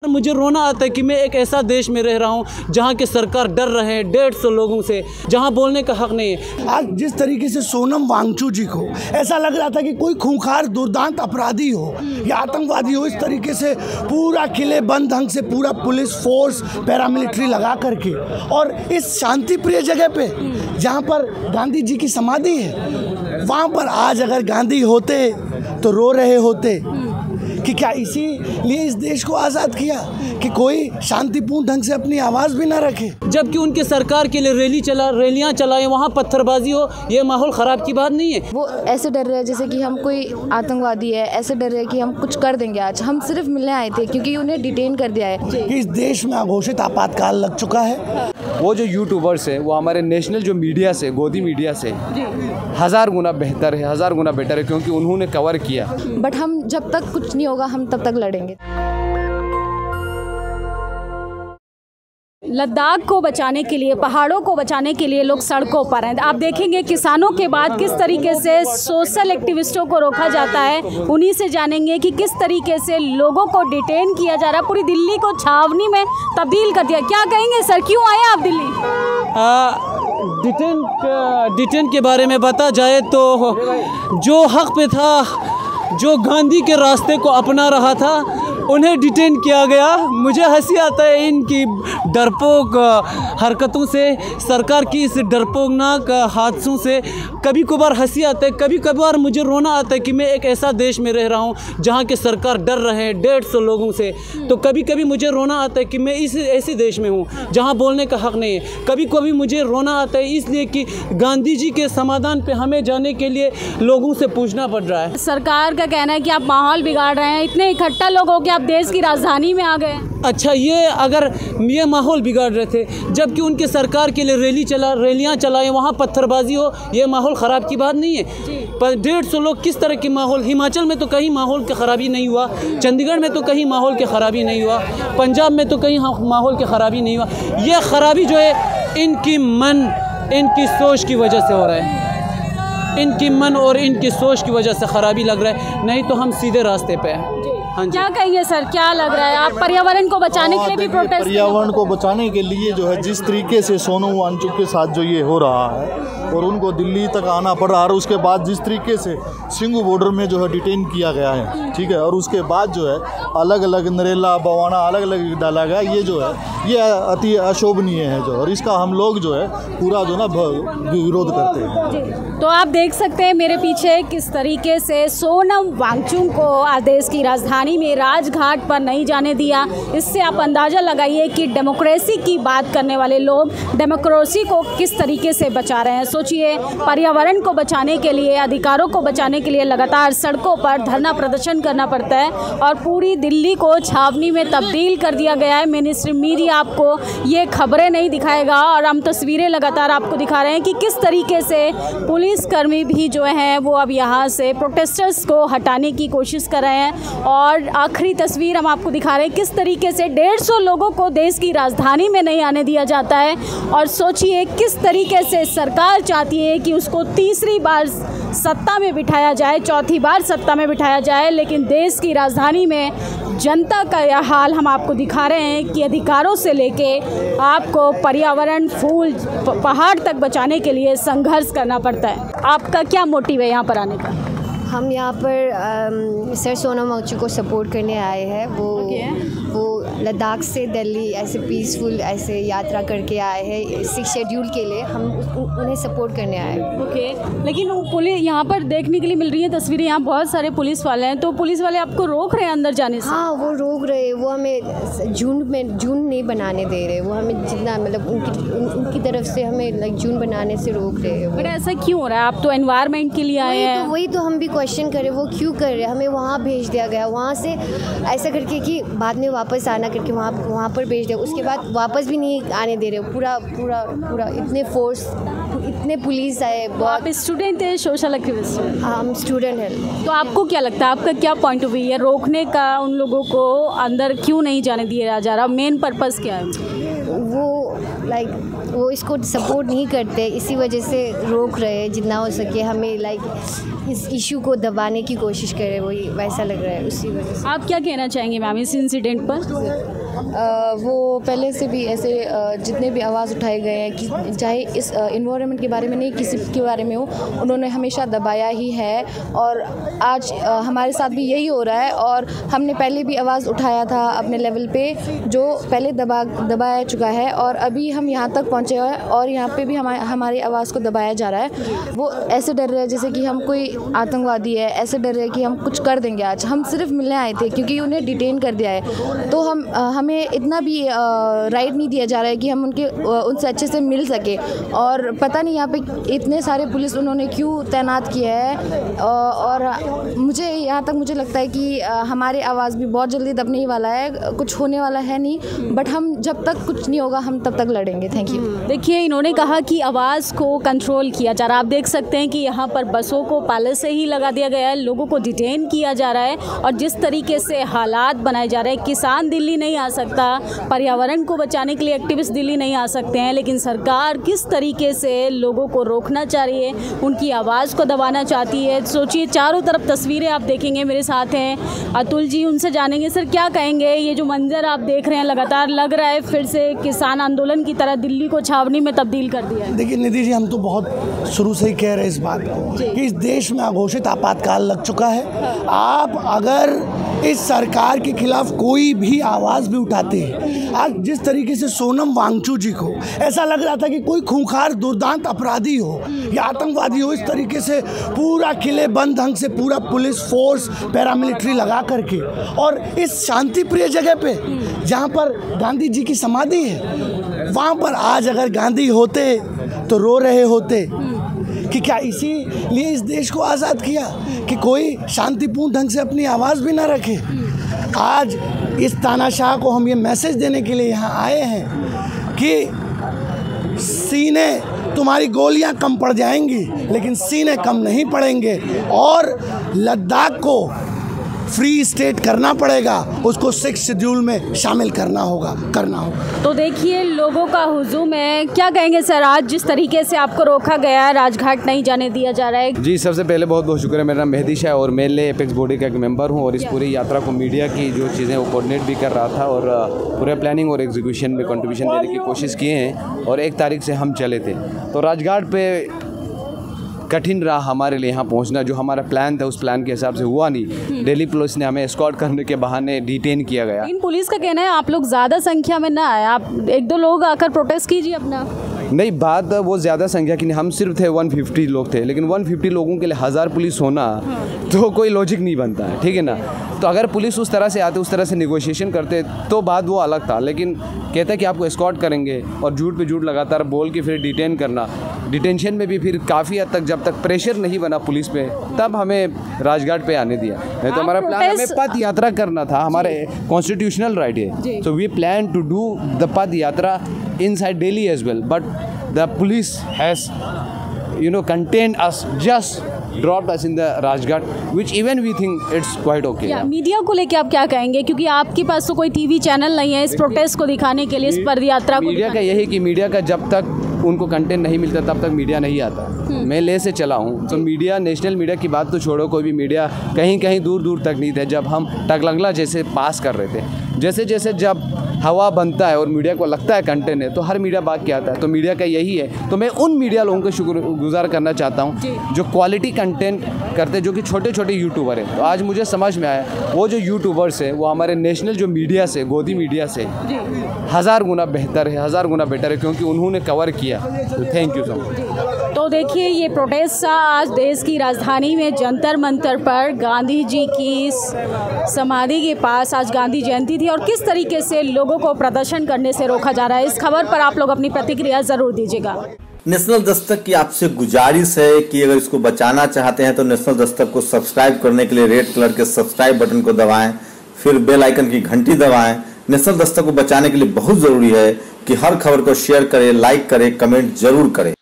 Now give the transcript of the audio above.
मुझे रोना आता है कि मैं एक ऐसा देश में रह रहा हूँ जहाँ की सरकार डर रहे हैं 150 लोगों से, जहाँ बोलने का हक नहीं है। आज जिस तरीके से सोनम वांगचुक जी को ऐसा लग रहा था कि कोई खूंखार दुर्दांत अपराधी हो या आतंकवादी हो, इस तरीके से पूरा किले बंद ढंग से पूरा पुलिस फोर्स पैरामिलिट्री लगा करके, और इस शांति प्रिय जगह पे जहाँ पर गांधी जी की समाधि है, वहाँ पर आज अगर गांधी होते तो रो रहे होते कि क्या इसीलिए इस देश को आज़ाद किया कि कोई शांतिपूर्ण ढंग से अपनी आवाज़ भी ना रखे, जबकि उनके सरकार के लिए रैलियां चलाएं, वहाँ पत्थरबाजी हो, ये माहौल ख़राब की बात नहीं है। वो ऐसे डर रहे हैं जैसे कि हम कोई आतंकवादी है, ऐसे डर रहे हैं कि हम कुछ कर देंगे। आज हम सिर्फ मिलने आए थे क्योंकि उन्हें डिटेन कर दिया है कि इस देश में अघोषित आपातकाल लग चुका है। वो जो यूट्यूबर्स है वो हमारे नेशनल जो मीडिया से, गोदी मीडिया से 1000 गुना बेहतर है, 1000 गुना बेटर है, क्योंकि उन्होंने कवर किया। बट हम जब तक कुछ नहीं होगा हम तब तक लड़ेंगे। लद्दाख को बचाने के लिए, पहाड़ों को बचाने के लिए लोग सड़कों पर हैं। आप देखेंगे किसानों के बाद किस तरीके से सोशल एक्टिविस्टों को रोका जाता है, उन्हीं से जानेंगे कि किस तरीके से लोगों को डिटेन किया जा रहा है। पूरी दिल्ली को छावनी में तब्दील कर दिया। क्या कहेंगे सर, क्यों आए आप दिल्ली? डिटेन के बारे में बता जाए तो जो हक पे था, जो गांधी के रास्ते को अपना रहा था, उन्हें डिटेन किया गया। मुझे हंसी आता है इनकी डरपोक हरकतों से, सरकार की इस डरपोकनाक हादसों से। कभी कभार हंसी आता है, कभी कभार मुझे रोना आता है कि मैं एक ऐसा देश में रह रहा हूँ जहाँ के सरकार डर रहे हैं 150 लोगों से। तो कभी कभी मुझे रोना आता है कि मैं इस ऐसे देश में हूँ जहाँ बोलने का हक नहीं है। कभी कभी मुझे रोना आता है इसलिए कि गांधी जी के समाधान पे हमें जाने के लिए लोगों से पूछना पड़ रहा है। सरकार का कहना है कि आप माहौल बिगाड़ रहे हैं, इतने इकट्ठा लोग हो के देश की राजधानी में आ गए। अच्छा, ये माहौल बिगाड़ रहे थे, जबकि उनके सरकार के लिए रैलियां चलाएं, वहाँ पत्थरबाजी हो, ये माहौल ख़राब की बात नहीं है। पर 150 लोग किस तरह की माहौल, हिमाचल में तो कहीं माहौल की ख़राबी नहीं हुआ, चंडीगढ़ में तो कहीं माहौल की ख़राबी नहीं हुआ, पंजाब में तो कहीं माहौल की ख़राबी नहीं हुआ। ये ख़राबी जो है इनकी सोच की वजह से हो रहा है, इनकी मन और इनकी सोच की वजह से ख़राबी लग रहा है, नहीं तो हम सीधे रास्ते पे हैं। हाँ, क्या कहेंगे सर, क्या लग रहा है? आप पर्यावरण को बचाने के लिए भी प्रोटेस्ट? पर्यावरण को बचाने के लिए जो है, जिस तरीके से सोनम वांगचुक के साथ जो ये हो रहा है और उनको दिल्ली तक आना पड़ रहा है, और उसके बाद जिस तरीके से सिंघू बॉर्डर में जो है डिटेन किया गया है, ठीक है, और उसके बाद जो है अलग अलग नरेला बवाना अलग अलग डाला गया, ये जो है ये अति अशोभनीय है जो, और इसका हम लोग जो है पूरा जो ना विरोध करते हैं। तो आप देख सकते हैं मेरे पीछे किस तरीके से सोनम वांगचुक को देश की राजधानी में राजघाट पर नहीं जाने दिया। इससे आप अंदाज़ा लगाइए कि डेमोक्रेसी की बात करने वाले लोग डेमोक्रेसी को किस तरीके से बचा रहे हैं। सोचिए, पर्यावरण को बचाने के लिए, अधिकारों को बचाने के लिए लगातार सड़कों पर धरना प्रदर्शन करना पड़ता है और पूरी दिल्ली को छावनी में तब्दील कर दिया गया है। मिनिस्ट्री मीडिया आपको ये खबरें नहीं दिखाएगा और हम तस्वीरें लगातार आपको दिखा रहे हैं कि किस तरीके से पुलिसकर्मी भी जो हैं वो अब यहाँ से प्रोटेस्टर्स को हटाने की कोशिश कर रहे हैं। और आखिरी तस्वीर हम आपको दिखा रहे हैं किस तरीके से 150 लोगों को देश की राजधानी में नहीं आने दिया जाता है। और सोचिए किस तरीके से सरकार चाहती है कि उसको तीसरी बार सत्ता में बिठाया जाए, चौथी बार सत्ता में बिठाया जाए, लेकिन देश की राजधानी में जनता का यह हाल हम आपको दिखा रहे हैं कि अधिकारों से लेके आपको पर्यावरण, फूल, पहाड़ तक बचाने के लिए संघर्ष करना पड़ता है। आपका क्या मोटिव है यहाँ पर आने का? हम यहाँ पर सर सोनम वांगचुक को सपोर्ट करने आए हैं। वो लद्दाख से दिल्ली ऐसे पीसफुल ऐसे यात्रा करके आए हैं 6 शेड्यूल के लिए। हम उन्हें सपोर्ट करने आए हैं। लेकिन पुलिस यहाँ पर देखने के लिए मिल रही है तस्वीरें, यहाँ बहुत सारे पुलिस वाले हैं, तो पुलिस वाले आपको रोक रहे हैं अंदर जाने से? हाँ, वो रोक रहे हैं। वो हमें झुंड नहीं बनाने दे रहे। वो हमें जितना मतलब उनकी तरफ से हमें झुंड बनाने से रोक रहे हैं। बट ऐसा क्यों हो रहा है? आप तो एनवायरनमेंट के लिए आए हैं। वही तो हम भी क्वेश्चन करें, वो क्यों कर रहे हैं? हमें वहाँ भेज दिया गया, वहाँ से ऐसा करके कि बाद में वापस आना करके वहाँ पर भेज दिया। उसके बाद वापस भी नहीं आने दे रहे। पूरा इतने फोर्स, इतने पुलिस आए। आप स्टूडेंट है, सोशल एक्टिविस्ट? हाँ, हम स्टूडेंट हैं। तो आपको क्या लगता है, आपका क्या पॉइंट ऑफ व्यू है रोकने का? उन लोगों को अंदर क्यों नहीं जाने दिया जा रहा? मेन पर्पस क्या है? वो लाइक वो इसको सपोर्ट नहीं करते, इसी वजह से रोक रहे हैं जितना हो सके हमें, लाइक इस इशू को दबाने की कोशिश करे, वही वैसा लग रहा है उसी वजह से। आप क्या कहना चाहेंगे मैम इस इंसिडेंट पर? वो पहले से भी ऐसे जितने भी आवाज़ उठाए गए हैं कि चाहे इस इन्वायरमेंट के बारे में नहीं किसी के बारे में हो, उन्होंने हमेशा दबाया ही है और आज हमारे साथ भी यही हो रहा है। और हमने पहले भी आवाज़ उठाया था अपने लेवल पे, जो पहले दबाया चुका है और अभी हम यहाँ तक पहुँचे हैं और यहाँ पे भी हमारी आवाज़ को दबाया जा रहा है। वो ऐसे डर रहे हैं जैसे कि हम कोई आतंकवादी है, ऐसे डर रहे हैं कि हम कुछ कर देंगे। आज हम सिर्फ मिलने आए थे क्योंकि उन्हें डिटेन कर दिया है, तो हमें इतना भी राइट नहीं दिया जा रहा है कि हम उनसे अच्छे से मिल सके। और पता नहीं यहाँ पे इतने सारे पुलिस उन्होंने क्यों तैनात किया है। और मुझे लगता है कि हमारी आवाज़ भी बहुत जल्दी दबने ही वाला है, कुछ होने वाला है नहीं, बट हम जब तक कुछ नहीं होगा हम तब तक लड़ेंगे। Thank you. देखिए, इन्होंने कहा कि आवाज़ को कंट्रोल किया जा रहा है। आप देख सकते हैं कि यहाँ पर बसों को पहले से ही लगा दिया गया है, लोगों को डिटेन किया जा रहा है और जिस तरीके से हालात बनाए जा रहे हैं, किसान दिल्ली नहीं आ सकता, पर्यावरण को बचाने के लिए एक्टिविस्ट दिल्ली नहीं आ सकते हैं, लेकिन सरकार किस तरीके से लोगों को रोकना चाह रही है, उनकी आवाज़ को दबाना चाहती है। सोचिए, चारों तरफ तस्वीरें आप देखेंगे, मेरे साथ हैं अतुल जी, उनसे जानेंगे सर क्या कहेंगे। ये जो मंजर आप देख रहे हैं लगातार, लग रहा है फिर से किसान आंदोलन की तरह दिल्ली को छावनी में तब्दील कर दिया है। देखिए निधि जी, हम तो बहुत शुरू से ही कह रहे हैं इस बात को कि इस देश में अघोषित आपातकाल लग चुका है। आप अगर इस सरकार के खिलाफ कोई भी आवाज़ भी उठाते हैं, आज जिस तरीके से सोनम वांगचू जी को ऐसा लग रहा था कि कोई खूंखार दुर्दांत अपराधी हो या आतंकवादी हो, इस तरीके से पूरा किले बंद ढंग से पूरा पुलिस फोर्स पैरामिलिट्री लगा करके, और इस शांति प्रिय जगह पे जहाँ पर गांधी जी की समाधि है, वहाँ पर आज अगर गांधी होते तो रो रहे होते कि क्या इसीलिए इस देश को आज़ाद किया कि कोई शांतिपूर्ण ढंग से अपनी आवाज़ भी ना रखे। आज इस तानाशाह को हम ये मैसेज देने के लिए यहाँ आए हैं कि सीने तुम्हारी गोलियां कम पड़ जाएंगी लेकिन सीने कम नहीं पड़ेंगे, और लद्दाख को फ्री स्टेट करना पड़ेगा, उसको 6 शेड्यूल में शामिल करना होगा। तो देखिए, लोगों का हुजूम है। क्या कहेंगे सर, आज जिस तरीके से आपको रोका गया है, राजघाट नहीं जाने दिया जा रहा है? जी, सबसे पहले बहुत बहुत शुक्र है। मेरा नाम मेहदी शाह और मैं एपेक्स बॉडी का एक मेंबर हूँ और इस पूरी यात्रा को मीडिया की जो चीज़ें वो कोऑर्डिनेट भी कर रहा था और पूरे प्लानिंग और एग्जीक्यूशन में कंट्रीब्यूशन देने की कोशिश किए हैं। और 1 तारीख से हम चले थे, तो राजघाट पे कठिन रहा हमारे लिए यहाँ पहुँचना। जो हमारा प्लान था उस प्लान के हिसाब से हुआ नहीं। दिल्ली पुलिस ने हमें एस्कॉर्ट करने के बहाने डिटेन किया गया। इन पुलिस का कहना है आप लोग ज़्यादा संख्या में ना आए, आप 1-2 लोग आकर प्रोटेस्ट कीजिए अपना। नहीं, बात वो ज़्यादा संख्या की नहीं, हम सिर्फ थे 150 लोग थे, लेकिन 150 लोगों के लिए 1000 पुलिस होना तो कोई लॉजिक नहीं बनता है, ठीक है ना। तो अगर पुलिस उस तरह से आते, उस तरह से नेगोशिएशन करते तो बात वो अलग था, लेकिन कहता है कि आपको एस्कॉर्ट करेंगे और झूठ पे झूठ लगातार बोल के फिर डिटेन करना। डिटेंशन में भी फिर काफ़ी हद तक जब तक प्रेशर नहीं बना पुलिस पे, तब हमें राजघाट पे आने दिया। नहीं तो हमारा प्लान, हमें पद यात्रा करना था, हमारे कॉन्स्टिट्यूशनल राइट है। So we plan to do the padyatra inside Delhi as well, but the police has contained us, just dropped us in the Rajghat, which even we think it's quite okay. Media को लेके आप क्या कहेंगे, क्योंकि आपके पास तो कोई TV channel नहीं है इस प्रोटेस्ट को दिखाने के लिए, इस पद यात्रा को। मीडिया का यही कि मीडिया का जब तक उनको कंटेंट नहीं मिलता तब तक मीडिया नहीं आता। मैं ले से चला हूँ, तो मीडिया, नेशनल मीडिया की बात तो छोड़ो, कोई भी मीडिया कहीं कहीं दूर दूर तक नहीं थे। जब हम टकलंगला जैसे पास कर रहे थे, जैसे जैसे जब हवा बनता है और मीडिया को लगता है कंटेंट है, तो हर मीडिया भाग के आता है। तो मीडिया का यही है। तो मैं उन मीडिया लोगों को शुक्रगुजार करना चाहता हूँ जो क्वालिटी कंटेंट करते, जो कि छोटे छोटे यूट्यूबर हैं। तो आज मुझे समझ में आया वो जो यूट्यूबर्स है वो हमारे नेशनल जो मीडिया से, गोदी मीडिया से 1000 गुना बेहतर है, 1000 गुना बेटर है, क्योंकि उन्होंने कवर किया। तो थैंक यू सो मच। तो देखिए, ये प्रोटेस्ट आज देश की राजधानी में जंतर मंतर पर गांधी जी की समाधि के पास आज गांधी जयंती थी, और किस तरीके से लोगों को प्रदर्शन करने से रोका जा रहा है, इस खबर पर आप लोग अपनी प्रतिक्रिया जरूर दीजिएगा। नेशनल दस्तक की आपसे गुजारिश है कि अगर इसको बचाना चाहते हैं तो नेशनल दस्तक को सब्सक्राइब करने के लिए रेड कलर के सब्सक्राइब बटन को दबाएं, फिर बेल आइकन की घंटी दबाएं। नेशनल दस्तक को बचाने के लिए बहुत जरूरी है कि हर खबर को शेयर करें, लाइक करें, कमेंट जरूर करें।